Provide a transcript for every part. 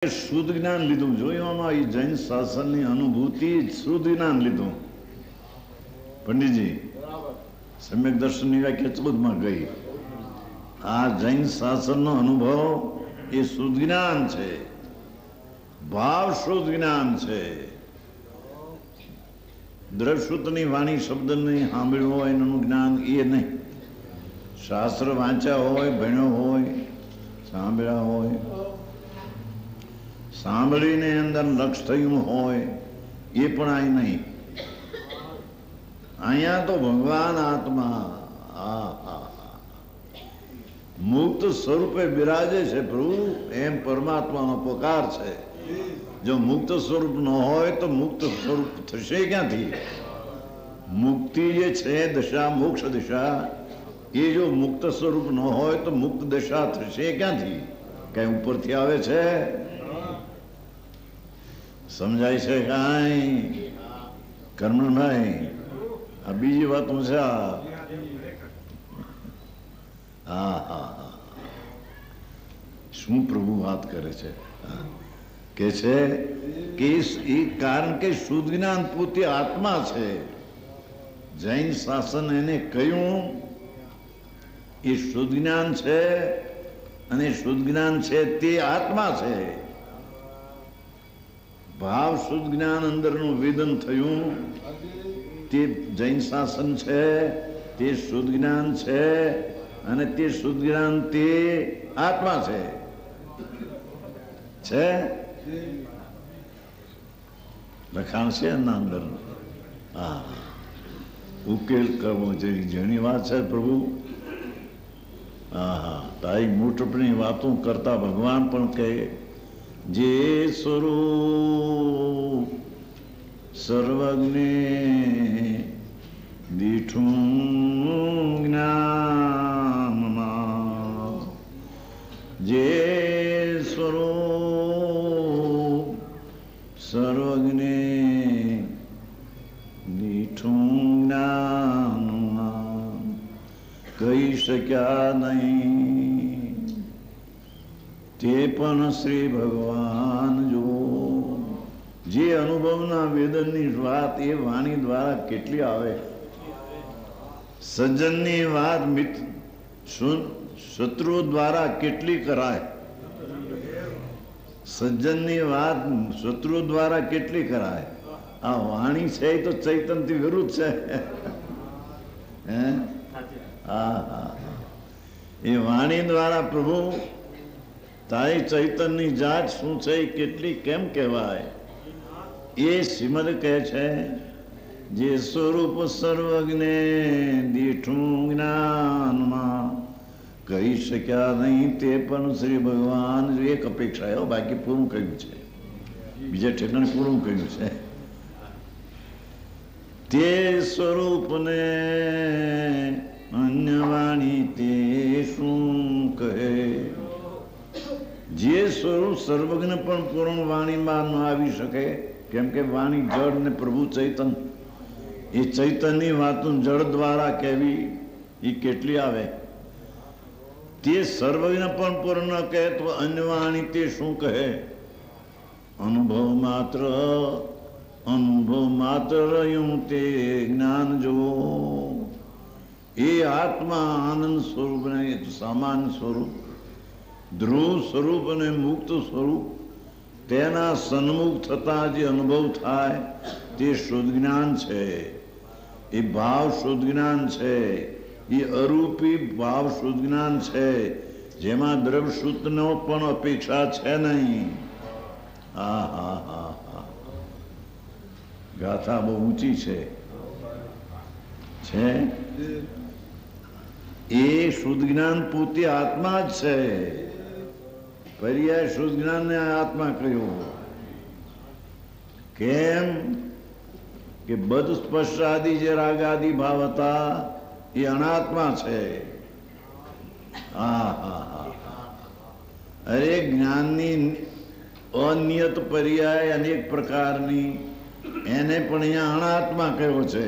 શુદ્ધ જ્ઞાન લીધું. જોયું આમાં એ જૈન શાસનની અનુભૂતિ શુદ્ધ જ્ઞાન લીધું. પંડિતજી સમ્યક દર્શનની વ્યાખ્યા 14માં ગઈ. આ જૈન શાસનનો અનુભવ એ શુદ્ધ જ્ઞાન છે, ભાવ શુદ્ધ જ્ઞાન છે. દ્રવશ્રુતની વાણી શબ્દની સાંભળ્યું હોય એનું જ્ઞાન એ નહીં. શાસ્ત્ર વાંચ્યા હોય, ભણ્યો હોય, સાંભળ્યા હોય, સાંભળીને અંદર લક્ષ થયું હોય એ પણ આ નહીં. અહીંયા તો ભગવાન આત્મા મુક્ત સ્વરૂપે બિરાજે છે પ્રભુ, એમ પરમાત્માનો પોકાર છે. જો મુક્ત સ્વરૂપ ન હોય તો મુક્ત સ્વરૂપ થશે ક્યાંથી? મુક્તિ જે છે દશા, મોક્ષ દશા, એ જો મુક્ત સ્વરૂપ ન હોય તો મુક્ત દશા થશે ક્યાંથી? કઈ ઉપરથી આવે છે? સમજાય છે કાંઈ? કર્મણભાઈ આ બીજી વાતો છે. હા હા, શું પ્રભુ વાત કરે છે? કે છે કે એ કારણ કે શુદ્ધ જ્ઞાન પોતે આત્મા છે. જૈન શાસન એને કહ્યું એ શુદ્ધ જ્ઞાન છે, અને શુદ્ધ જ્ઞાન છે તે આત્મા છે. ભાવ શુદ્ધ જ્ઞાન અંદરનું વેદન થયું તે જૈન શાસન છે, તે શુદ્ધ જ્ઞાન છે, અને તે શુદ્ધ જ્ઞાન તે આત્મા છે. લખાણ છે એના અંદર. હા, ઉકેલ કરવો જેવી જેની વાત છે પ્રભુ. હા હા, તારી મોટપની વાતો કરતા ભગવાન પણ કહે જે સ્વરૂપ સર્વજ્ઞે દીઠું જ્ઞાનમાં, જે સ્વરૂપ સર્વજ્ઞે દીઠું જ્ઞાનમાં, કહી શક્યા નહીં તે પણ શ્રી ભગવાન જો. જે અનુભવના વેદનની વાત એ વાણી દ્વારા કેટલી આવે. સજ્જનની વાત શત્રુ દ્વારા કેટલી કરાય. સજ્જનની વાત શત્રુ દ્વારા કેટલી કરાય. આ વાણી છે એ તો ચૈતનથી વિરુદ્ધ છે. હા હા, એ વાણી દ્વારા પ્રભુ તારી ચૈતનની જાત શું છે એ કેટલી કેમ કહેવાય એ શ્રીમદ કહે છે. જે સ્વરૂપ સર્વજ્ઞે દીઠું જ્ઞાનમાં, કહી શક્યા નહીં તે પણ શ્રી ભગવાન. એક અપેક્ષા એવો, બાકી પૂરું કહ્યું છે, બીજા ઠેકાણે પૂરું કહ્યું છે. તે સ્વરૂપને અન્ય વાણી તે શું કહે. જે સ્વરૂપ સર્વજ્ઞ પણ પૂર્ણ વાણીમાં ન આવી શકે, કેમ કે વાણી જળ ને પ્રભુ ચૈતન, એ ચૈતનની વાતો જળ દ્વારા કહેવી એ કેટલી આવે. તે સર્વજ્ઞ પણ પૂર્ણ કહે તો અન્ય વાણી તે શું કહે. અનુભવ માત્ર રહ્યું તે જ્ઞાન જો. એ આત્મા આનંદ સ્વરૂપ ને સામાન્ય સ્વરૂપ, ધ્રુવ સ્વરૂપ અને મુક્ત સ્વરૂપ, તેના સન્મુખ થતા જે અનુભવ થાય તે શુદ્ધ જ્ઞાન છે. એ ભાવ શુદ્ધ જ્ઞાન છે. એ અરૂપી ભાવ શુદ્ધ જ્ઞાન છે, જેમાં દ્રવશ્રુતનો પણ અપેક્ષા છે નહીં. હા હા હા હા, ગાથા બહુ ઊંચી છે. એ શુદ્ધ જ્ઞાન પોતે આત્મા જ છે. પર્યાય શુદ્ધ જ્ઞાન ને આત્મા કહ્યું. કેમ કે બધ સ્પર્શ આદિ જે રાગ આદિ ભાવ હતા એ અનાત્મા છે. હા હા હા, અરે જ્ઞાનની અનિયત પર્યાય અનેક પ્રકારની, એને પણ અહીંયા અનાત્મા કહ્યો છે.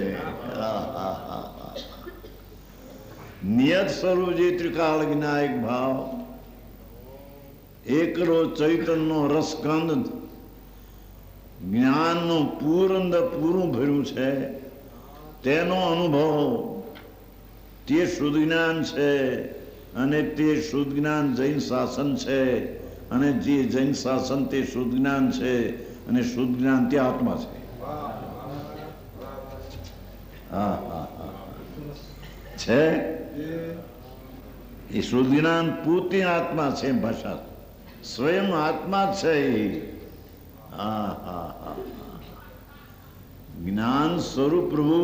હા હા હા, નિયત સ્વરૂપ જે ત્રિકાળ જ્ઞાયક ભાવ એકલો ચૈતન્યનો રસગંધ જ્ઞાનનું પૂરું ભર્યું છે, તેનો અનુભવ તે શુદ્ધ જ્ઞાન છે. અને તે શુદ્ધ જ્ઞાન જૈન શાસન છે, અને જે જૈન શાસન તે શુદ્ધ જ્ઞાન છે, અને શુદ્ધ જ્ઞાન તે આત્મા છે. હા હા હા છે. એ શુદ્ધ જ્ઞાન પોતે આત્મા છે. ભાષા સ્વયં આત્મા છે. હા હા હા જ્ઞાન સ્વરૂપ પ્રભુ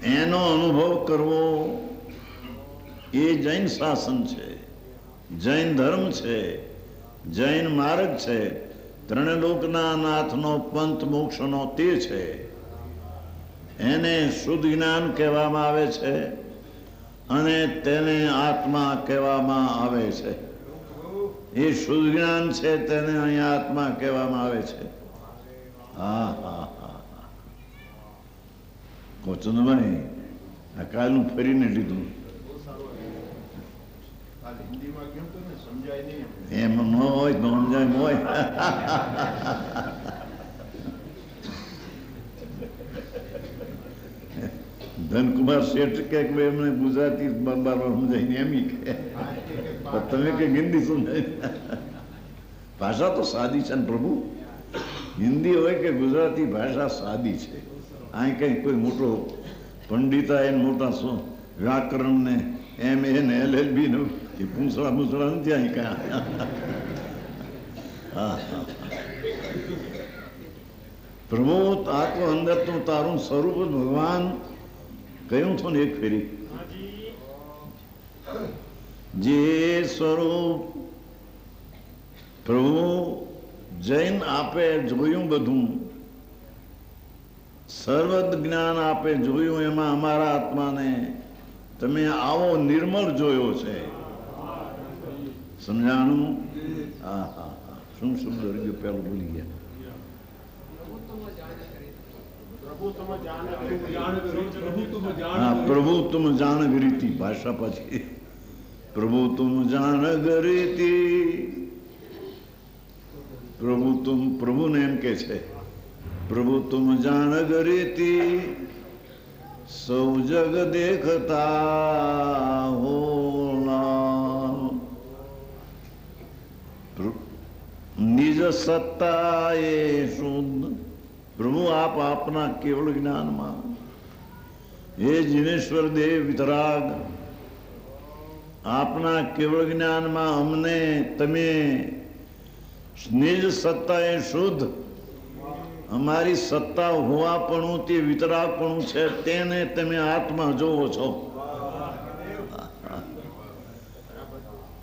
એનો અનુભવ કરવો એ જૈન શાસન છે, જૈન ધર્મ છે, જૈન માર્ગ છે. ત્રણ લોકના નાથનો પંથ મોક્ષનો તે છે. એને શુદ્ધ જ્ઞાન કહેવામાં આવે છે, અને તેને આત્મા કહેવામાં આવે છે. એ શુદ્ધ જ્ઞાન છે, તેને અહીંયા આત્મા કહેવામાં આવે છે. હા હા હા કોચનભાઈ આ કાલનું ફરીને લીધું એમ ન હોય તો સમજાય હોય. ધનકુમાર શેઠ કે એમને ગુજરાતી બાર સમજાય એમ કે તમે કે હિન્દી સમજાય. ભાષા તો સાદી છે ને પ્રભુ. હિન્દી હોય કે ગુજરાતી ભાષા સાદી છે. અહીં કઈ કોઈ મોટો પંડિતા એને મોટા શું વ્યાકરણ ને એમ એને LLB નું પૂંછડા મૂછડા નથી અહીં કાંઈ. હા પ્રભુ આત્મ અંદર તું તારું સ્વરૂપ ભગવાન કહ્યું છું ને એક ફેરી, જે સ્વરૂપ પ્રભુ જૈન આપે જોયું, બધું સર્વદ જ્ઞાન આપે જોયું, એમાં અમારા આત્માને તમે આવો નિર્મળ જોયો છે. સમજાણું? હા હા હા શું સુંદર ગયું પેલું ભૂલી ગયા. हाँ प्रभु तुम जान गरीती भाषा पाछी प्रभु तुम जान गरीती प्रभु ने एम के छे प्रभु तुम जान गरीती सौ जग देखता हो निज सत्ता ये शुद्ध प्रभु आप अपना केवल ज्ञान में हे जिनेश्वर देव वितराग आपना केवल ज्ञान में हमने तमे निज सत्ता ए शुद्ध हमारी सत्ता होवापणु ते वितरागपणु छे तेने तमे आत्मा जोवो छो.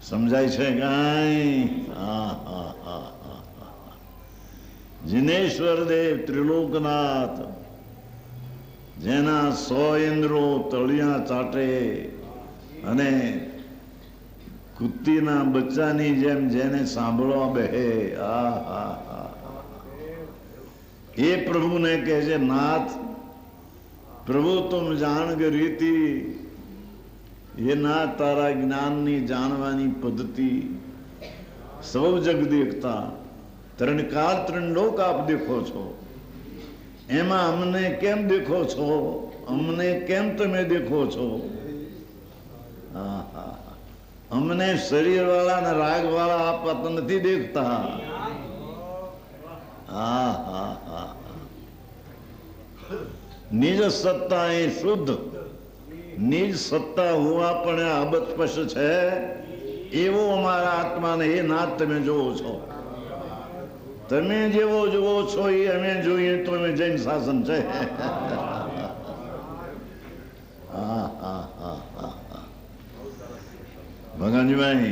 समझाय छे गाय? हाँ हाँ हाँ जिनेश्वर देव त्रिलोकनाथ जेना 100 इंद्रो तळिया चाटे अने कुत्तीना बच्चानी जेम जेने सांभळवा बेहे आ हा हा ये प्रभु ने कहे नाथ प्रभु तुम जान ग रीति ये ना तारा ज्ञाननी जानवानी पद्धति सब जग देखता त्रण काल त्रण लोक आप देखो छो एमा हमने केम देखो छो हमने केम तमे देखो छो. हमने शरीर वाला ने राग वाला आप नहीं देखता. निज सत्ता ए शुद्ध निज सत्ता हुआ पण अबत पश छे एवो अमारा आत्मा ने ए नाथ तमे जोवो छो. तमे जेवो जोवो छो ए अमे जोईए तो अमे जैन शासन छे. भगवानजी भाई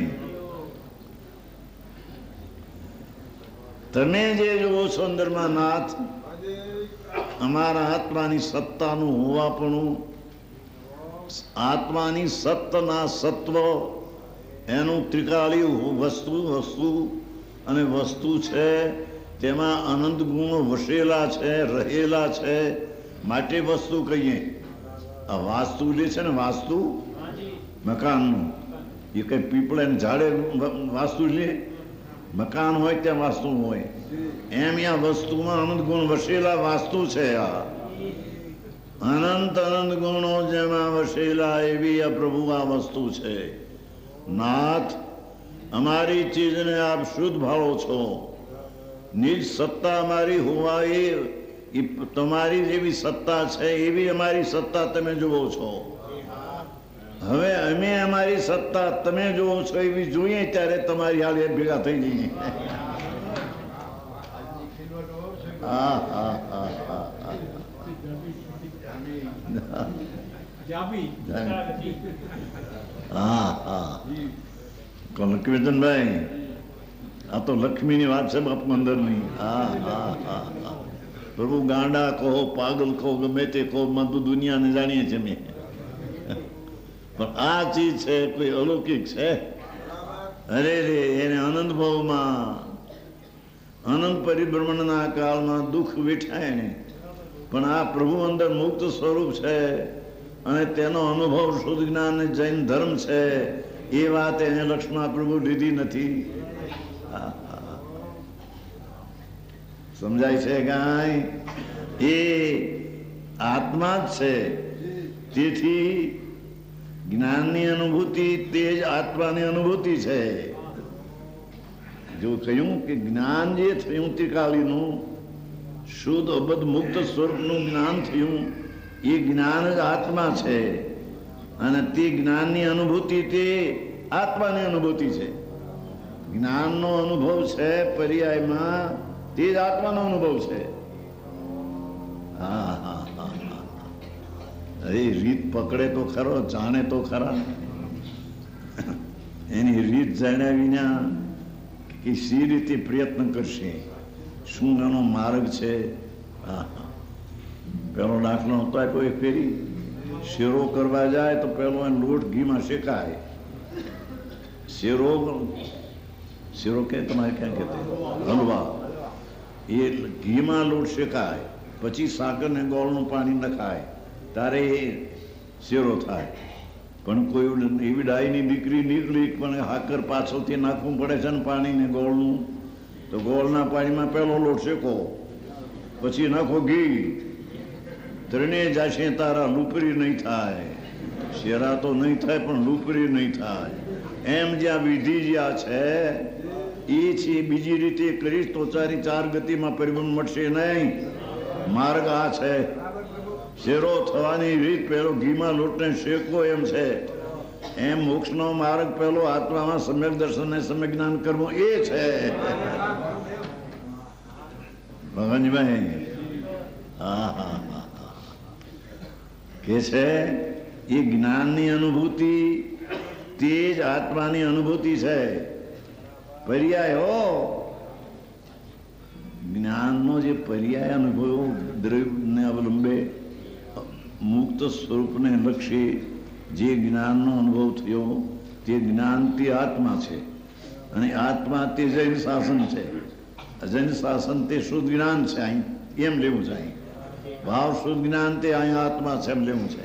तमे जे जोवो छो अंदर में नाथ अमारा आत्मानी सत्तानु होवापणु आत्मानी सत्तना सत्व एनु त्रिकाली वस्तु वस्तु अने वस्तु छे तेमा अनंत गुण वसेला छे रहेला छे माटे वस्तु कहीए. आ वास्तु जे छे ने वास्तु मकान नु એ કઈ પીપળે ને ઝાડે વાસ્તુ લે, મકાન હોય ત્યાં વાસ્તુ હોય, એમ આ વસ્તુમાં અનંત ગુણ વસેલા વાસ્તુ છે. આ અનંત અનંત ગુણો જેમાં વસેલા એવી આ પ્રભુ આ વસ્તુ છે. નાથ, અમારી ચીજને આપ શુદ્ધ ભાળો છો. નિજ સત્તા અમારી હોવા એ તમારી જેવી સત્તા છે એવી અમારી સત્તા તમે જુઓ છો. હવે અમે અમારી સત્તા તમે જુઓ છો એવી જોઈએ ત્યારે તમારી હાલ ભેગા થઈ જઈએ. હા હા હા હા હા હા. લક્ષ્મીચંદભાઈ, આ તો લક્ષ્મીની વાત છે બાપુ અંદરની. હા હા હા હા. પ્રભુ ગાંડા કહો, પાગલ કહો, ગમે તે કહો, બધું દુનિયાને જાણીએ છીએ મેં, પણ આ ચીજ છે કોઈ અલૌકિક છે. અરે રે, એને અનંત ભાવમાં અનંત પરિભ્રમણના કાળમાં દુઃખ વેઠાય ને, પણ આ પ્રભુ અંદર મુક્ત સ્વરૂપ છે અને તેનો અનુભવ શુદ્ધ જ્ઞાન જૈન ધર્મ છે. એ વાત એને લક્ષ્મણ પ્રભુ લીધી નથી. સમજાય છે કાંઈ? એ આત્મા જ છે. તેથી જ્ઞાનની અનુભૂતિ તે જ આત્માની અનુભૂતિ છે. જો કહ્યું કે જ્ઞાન જે થયું ત્રિકાલીનું શુદ્ધ અબદ્ધ મુક્ત સ્વરૂપનું જ્ઞાન થયું, એ જ્ઞાન જ આત્મા છે અને તે જ્ઞાનની અનુભૂતિ તે આત્માની અનુભૂતિ છે. જ્ઞાનનો અનુભવ છે પર્યાયમાં, તે જ આત્માનો અનુભવ છે. હા હા હા હા. અરે રીત પકડે તો ખરો, જાણે તો ખરા. એની રીત જાણ્યા વિના કે સી રીતે પ્રયત્ન કરશે, શું એનો માર્ગ છે. હા હા. પેલો દાખલો હતો કોઈ ફેરી શેરો કરવા જાય તો પેલો એને લોટ ઘીમાં શેકાય. શેરો કે તમારે ક્યાં કહેતા હલવા, એ ઘીમાં લોટ શેકાય, પછી સાકર ને ગોળનું પાણી નખાય, તારે એ શેરો થાય. પણ કોઈ એવી ડાયની દીકરી નીકળી પણ હાકર પાછળથી નાખવું પડે છે ને પાણી ને ગોળનું, તો ગોળના પાણીમાં પેલો લોટ શેકો, પછી નાખો ઘી, ત્રણેય જાશે તારા લુપરી નહીં થાય. શેરા તો નહીં થાય પણ લુપરી નહીં થાય. એમ જ્યાં વિધિ જ્યાં છે એ છે. બીજી રીતે કરીશ તો ચાર ગતિમાં પરિભ્રમણ મળશે નહીં. માર્ગ આ છે. શેરો થવાની રીત પેલો ઘીમાં લોટને શેકવો એમ છે. એમ મોક્ષનો માર્ગ પેલો આત્મામાં સમ્યક દર્શન ને સમ્યક જ્ઞાન કરવું એ છે. ભગવાનજીભાઈ હા હા હા કે છે એ જ્ઞાનની અનુભૂતિ તે જ આત્માની અનુભૂતિ છે. પર્યાય હો, જ્ઞાનનો જે પર્યાય અનુભવ દ્રવ્યને અવલંબે મુક્ત સ્વરૂપને લક્ષી જે જ્ઞાનનો અનુભવ થયો તે જ્ઞાન તે આત્મા છે અને આત્મા તે જૈન શાસન છે. જૈન શાસન તે શુદ્ધ જ્ઞાન છે. અહીં એમ લેવું છે. અહીં ભાવ શુદ્ધ જ્ઞાન તે અહીં આત્મા છે એમ લેવું છે.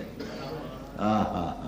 હા હા.